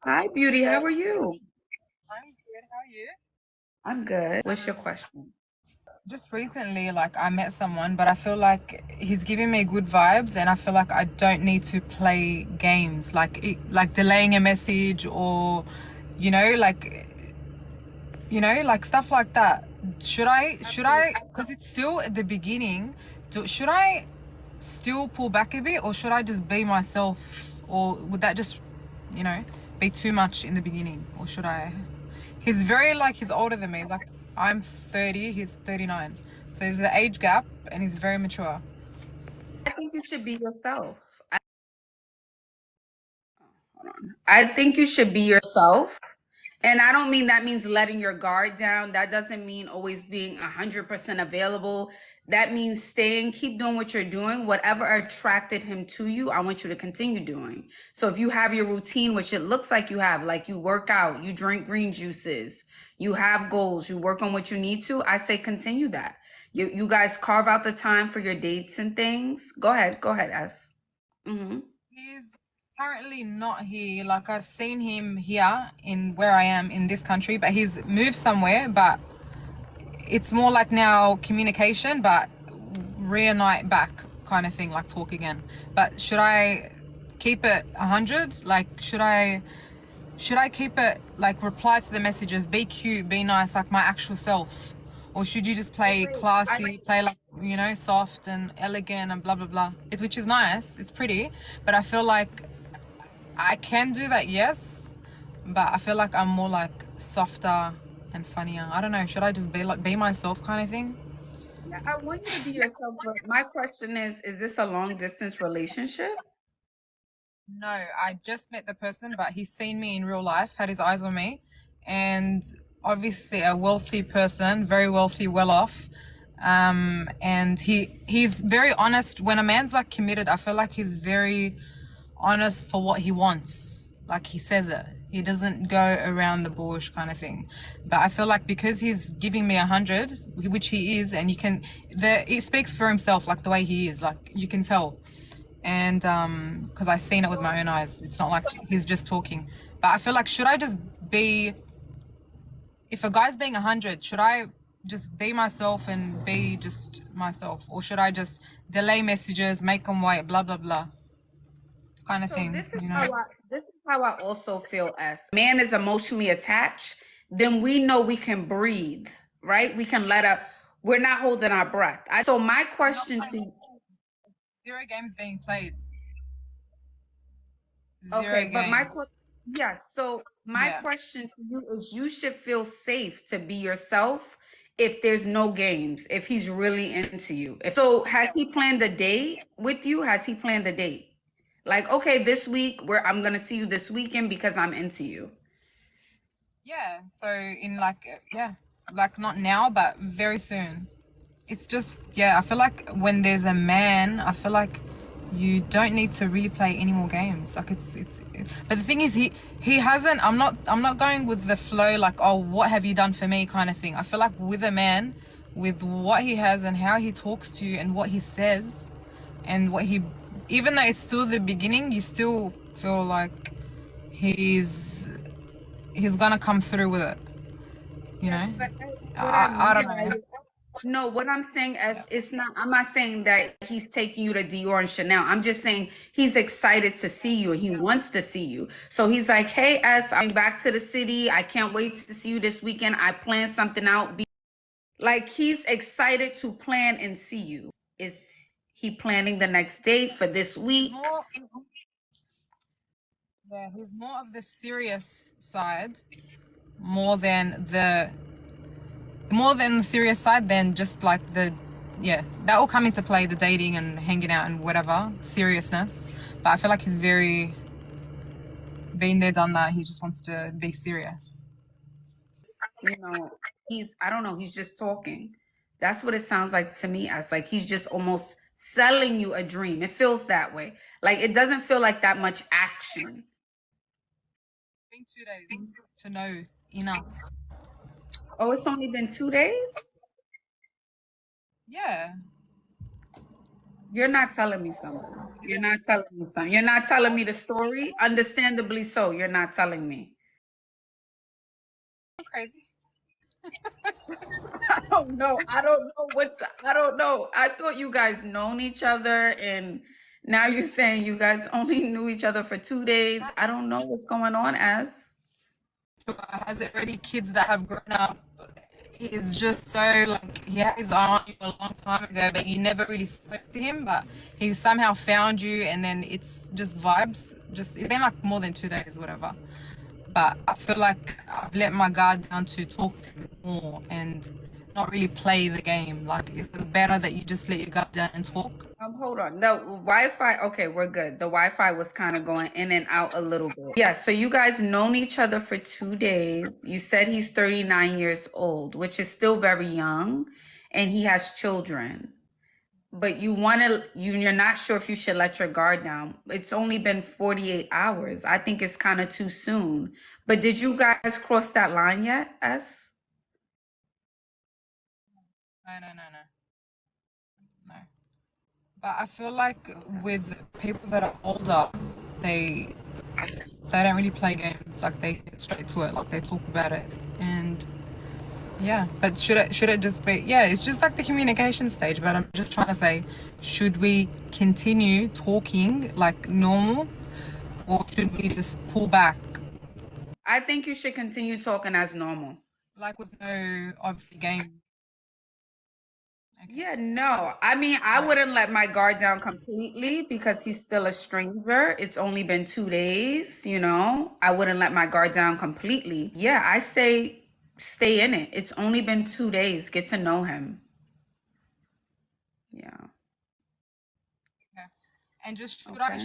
Hi, Beauty. So How are you? I'm good. How are you? I'm good. What's your question? Just recently, like I met someone, but I feel like he's giving me good vibes, and I feel like I don't need to play games, like delaying a message or, you know, like like stuff like that. Should I? Should Absolutely. I? Because it's still at the beginning. Should I still pull back a bit, or should I just be myself, or would that just, you know, be too much in the beginning, or should I? He's very like he's older than me. Like I'm 30, he's 39. So there's an age gap and he's very mature. I think you should be yourself. Hold on. I think you should be yourself. And I don't mean that means letting your guard down. That doesn't mean always being 100% available. That means staying, keep doing what you're doing. Whatever attracted him to you, I want you to continue doing. So if you have your routine, which it looks like you have, like you work out, you drink green juices, you have goals, you work on what you need to, I say continue that. You guys carve out the time for your dates and things. Go ahead, S. Mm-hmm. He's currently not here. Like I've seen him here in where I am in this country, but he's moved somewhere, but it's more like now communication, but reunite back kind of thing, like talk again. But should I keep it 100? Like should I keep it like reply to the messages, be cute, be nice, like my actual self? Or should you just So play wait, classy, play like, soft and elegant and blah, blah, blah? Which is nice, it's pretty, but I feel like I can do that, yes, but I feel like I'm more like softer and funnier. I don't know, should I just be myself kind of thing? yeah, I want you to be yourself, but my question is this a long distance relationship? No, I just met the person, but he's seen me in real life, had his eyes on me, and obviously a wealthy person, very wealthy, well off. And he's very honest. When a man's like committed, I feel like he's very honest for what he wants. Like he says it. He doesn't go around the bush kind of thing. But I feel like because he's giving me 100, which he is, and it speaks for himself, like the way he is, like you can tell. And because I seen it with my own eyes, it's not like he's just talking. But I feel like should I just be if a guy's being 100, should I just be myself and be just myself, or should I just delay messages, make them wait, blah blah blah, kind of So thing, this is how I also feel as man is emotionally attached, then we know we can breathe, right? We can let up. We're not holding our breath. So my question to you, Zero games being played. okay, Zero but games. yeah, so my Yeah. question to you is you should feel safe to be yourself if there's no games, if he's really into you. If so, has he planned a date with you? Has he planned a date? Like, okay, this week where I'm gonna see you this weekend because I'm into you. Yeah. So in yeah, like not now, but very soon. It's just, yeah, I feel like when there's a man, I feel like you don't need to replay any more games. Like but the thing is, he hasn't. I'm not going with the flow. Like, oh, what have you done for me, kind of thing. I feel like with a man, with what he has and how he talks to you and what he says, and even though it's still the beginning, you still feel like he's he's gonna come through with it. You Yes, know, but what I I mean don't by know. no, what I'm saying Yeah. is it's not, I'm not saying that he's taking you to Dior and Chanel. I'm just saying he's excited to see you and he wants to see you. So he's like, hey, S, I'm back to the city. I can't wait to see you this weekend. I planned something out. Like he's excited to plan and see you. Is he planning the next date for this He's week? more. Yeah, he's more of the serious side, more than the serious side than just like yeah, that will come into play, the dating and hanging out and whatever seriousness. But I feel like he's very been there, done that. He just wants to be serious. You know, I don't know, he's just talking. That's what it sounds like to me, as like he's just almost selling you a dream. It feels that way. Like it doesn't feel like that much action. I think 2 days to know enough. Oh, it's only been 2 days? Yeah, You're not telling me something. You're not telling me something. You're not telling me the story. Understandably so. You're not telling me. I'm crazy. I don't know. I don't know. I thought you guys known each other and now you're saying you guys only knew each other for 2 days. I don't know what's going on, as. Has already kids that have grown up. He's just so like he had his eye on you a long time ago, but you never really spoke to him. But he somehow found you, and then it's just vibes. Just it's been like more than 2 days, whatever. But I feel like I've let my guard down to talk to him more and not really play the game. Like, is it better that you just let your guard down and talk? Hold on. The Wi-Fi, okay, we're good. The Wi-Fi was kind of going in and out a little bit. Yeah, so you guys known each other for 2 days. You said he's 39 years old, which is still very young, and he has children. But you're not sure if you should let your guard down. It's only been 48 hours. I think it's kind of too soon. But did you guys cross that line yet, S? No, no, no, no, no. But I feel like with people that are older, they they don't really play games. Like they get straight to it. Like they talk about it, and yeah. But should it just be? Yeah, it's just like the communication stage. But I'm just trying to say, should we continue talking like normal, or should we just pull back, I think you should continue talking as normal. like with no obviously game? Okay. Yeah, no. I mean, I wouldn't let my guard down completely because he's still a stranger. It's only been 2 days, you know. I wouldn't let my guard down completely. Yeah, I stay in it. It's only been 2 days. Get to know him. Yeah. Yeah. And just Okay.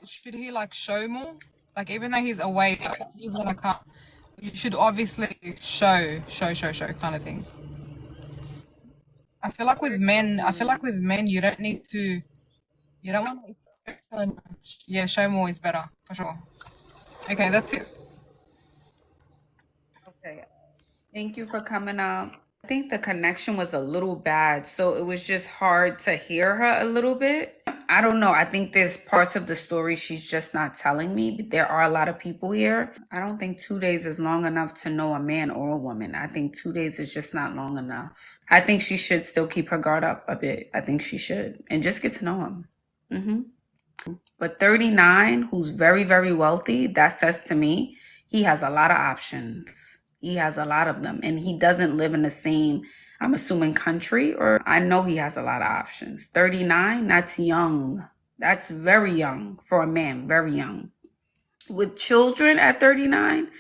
should he like show more? Like even though he's away, he's gonna come. You should obviously show kind of thing. I feel like with men, you don't want to expect so much. Yeah, show more is better for sure. Okay, that's it. Okay. Thank you for coming up. I think the connection was a little bad, so it was just hard to hear her a little bit. I don't know. I think there's parts of the story she's just not telling me, but there are a lot of people here. I don't think 2 days is long enough to know a man or a woman. I think 2 days is just not long enough. I think she should still keep her guard up a bit. I think she should, and just get to know him. But 39, who's very, very wealthy, that says to me he has a lot of options. He has a lot of them. And he doesn't live in the same, I'm assuming, country, or I know he has a lot of options. 39, that's young. That's very young for a man, very young. With children at 39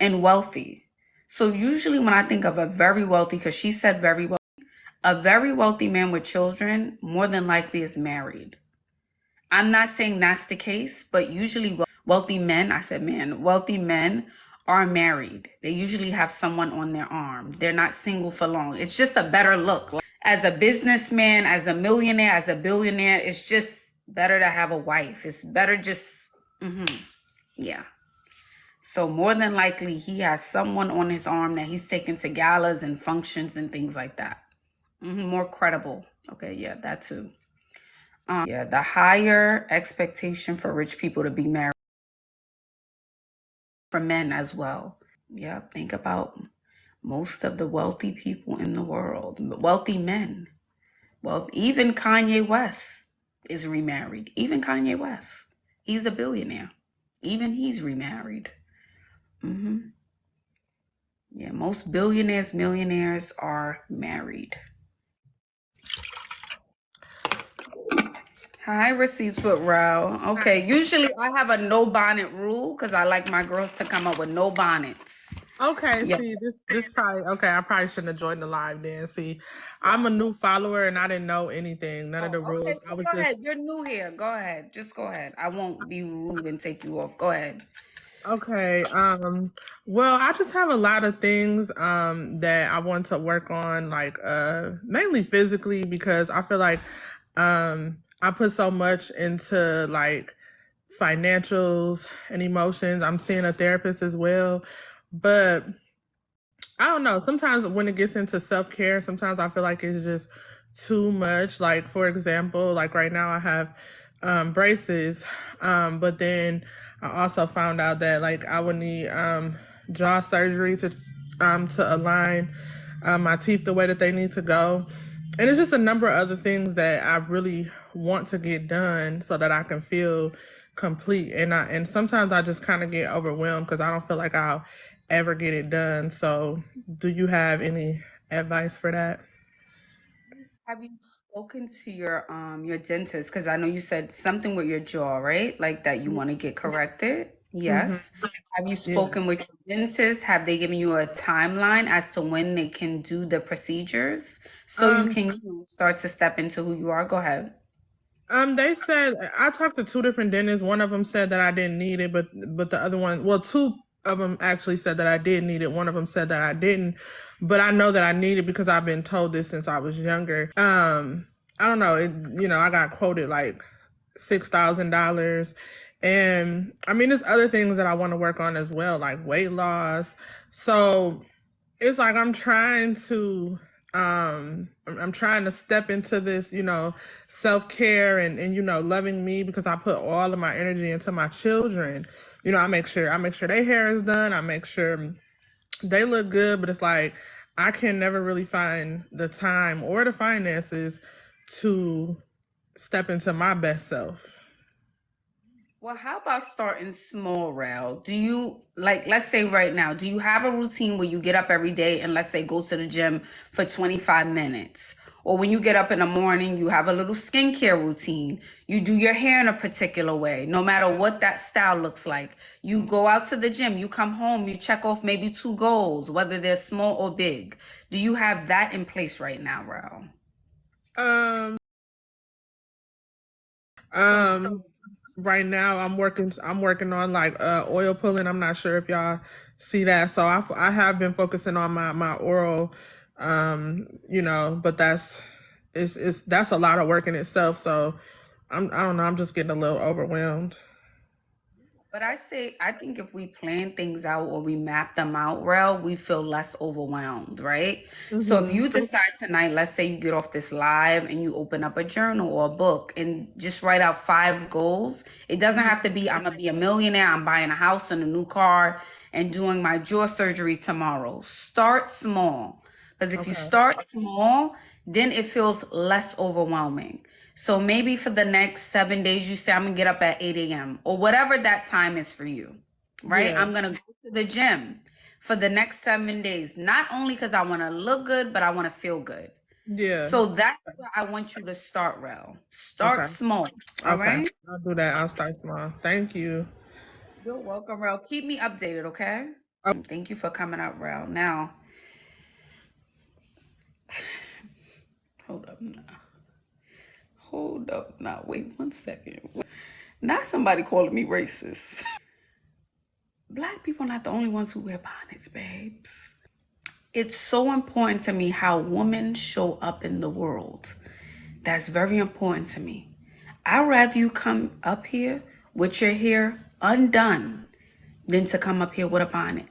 and wealthy. So usually when I think of a very wealthy, because she said very wealthy, a very wealthy man with children more than likely is married. I'm not saying that's the case, but usually wealthy men, I said man, wealthy men are married. They usually have someone on their arm. They're not single for long. It's just a better look. As a businessman, as a millionaire, as a billionaire, it's just better to have a wife. It's better just, yeah. So more than likely, he has someone on his arm that he's taken to galas and functions and things like that. More credible. Okay, yeah, that too. Yeah, the higher expectation for rich people to be married for men as well. Yeah, think about most of the wealthy people in the world, wealthy men. Well, even Kanye West is remarried. Even Kanye West, he's a billionaire. Even he's remarried. Yeah, most billionaires, millionaires are married. Hi, receipts with Row. Okay, usually I have a no bonnet rule because I like my girls to come up with no bonnets. Okay, Yeah. see, this probably okay. I probably shouldn't have joined the live then. See, I'm a new follower and I didn't know anything, none of the Oh, okay. rules. I So was go just ahead. You're new here. Go ahead. Just go ahead. I won't be rude and take you off. Go ahead. okay. Well, I just have a lot of things that I want to work on, like mainly physically because I feel like I put so much into like financials and emotions. I'm seeing a therapist as well, but I don't know. Sometimes when it gets into self care, sometimes I feel like it's just too much. Like, for example, like right now I have braces, but then I also found out that like I would need jaw surgery to align my teeth the way that they need to go. And it's just a number of other things that I really want to get done so that I can feel complete. And sometimes I just kind of get overwhelmed because I don't feel like I'll ever get it done. So, do you have any advice for that? Have you spoken to your dentist? Because I know you said something with your jaw, right? Like that you want to get corrected. Mm-hmm. Yes. Have you Yeah. spoken with your dentist? Have they given you a timeline as to when they can do the procedures so you Um, can start to step into who you are? Go ahead. they said I talked to two different dentists. One of them said that I didn't need it, but the other one, well, two of them actually said that I did need it. One of them said that I didn't, but I know that I need it because I've been told this since I was younger. I don't know. I got quoted like $6,000, and I mean, there's other things that I want to work on as well, like weight loss. So it's like I'm trying to step into this, self-care and loving me because I put all of my energy into my children. I make sure their hair is done. I make sure they look good, but it's like I can never really find the time or the finances to step into my best self. Well, how about starting small, Rel? Do you like, let's say right now, do you have a routine where you get up every day and let's say go to the gym for 25 minutes? Or when you get up in the morning, you have a little skincare routine. You do your hair in a particular way, no matter what that style looks like. You go out to the gym, you come home, you check off maybe two goals, whether they're small or big. Do you have that in place right now, Rel? Um, So, um, right now I'm working on like oil pulling. I'm not sure if y'all see that. So I have been focusing on my oral, but that's a lot of work in itself. So I don't know, I'm just getting a little overwhelmed. but I think if we plan things out or we map them out, Rel, we feel less overwhelmed, right? So if Mm-hmm. you decide tonight, let's say you get off this live and you open up a journal or a book and just write out 5 goals. It doesn't have to be, I'm gonna be a millionaire, I'm buying a house and a new car and doing my jaw surgery tomorrow. Start small. Because if you Okay. start small, then it feels less overwhelming. So maybe for the next 7 days, you say, I'm gonna get up at 8 a.m. or whatever that time is for you, right? Yeah. I'm gonna go to the gym for the next 7 days, not only because I wanna look good, but I wanna feel good. Yeah. So that's where I want you to start, Rel. Start Okay. small, all Okay. right? I'll do that. I'll start small. Thank you. You're welcome, Rel. Keep me updated, okay? Thank you for coming up, Rel. Now, hold up now. Hold up now. Wait 1 second. Not somebody calling me racist. Black people are not the only ones who wear bonnets, babes. It's so important to me how women show up in the world. That's very important to me. I'd rather you come up here with your hair undone than to come up here with a bonnet.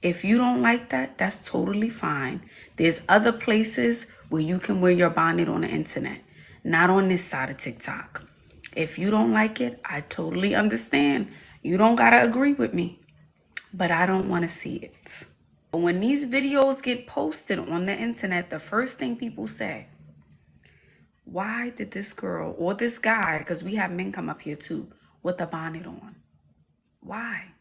If you don't like that, that's totally fine. There's other places where you can wear your bonnet on the internet, not on this side of TikTok. If you don't like it, I totally understand. You don't gotta agree with me, but I don't wanna see it. When these videos get posted on the internet, the first thing people say, why did this girl or this guy, because we have men come up here too, with a bonnet on? Why?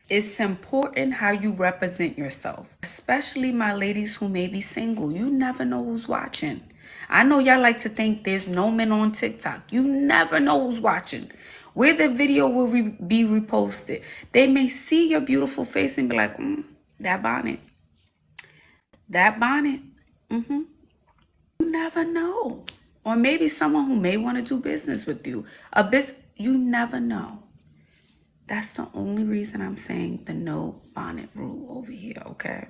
It's important how you represent yourself, especially my ladies who may be single. You never know who's watching. I know y'all like to think there's no men on TikTok. You never know who's watching. Where the video will be reposted. They may see your beautiful face and be like, that bonnet. That bonnet. You never know. Or maybe someone who may want to do business with you. You never know. That's the only reason I'm saying the no bonnet rule over here, okay?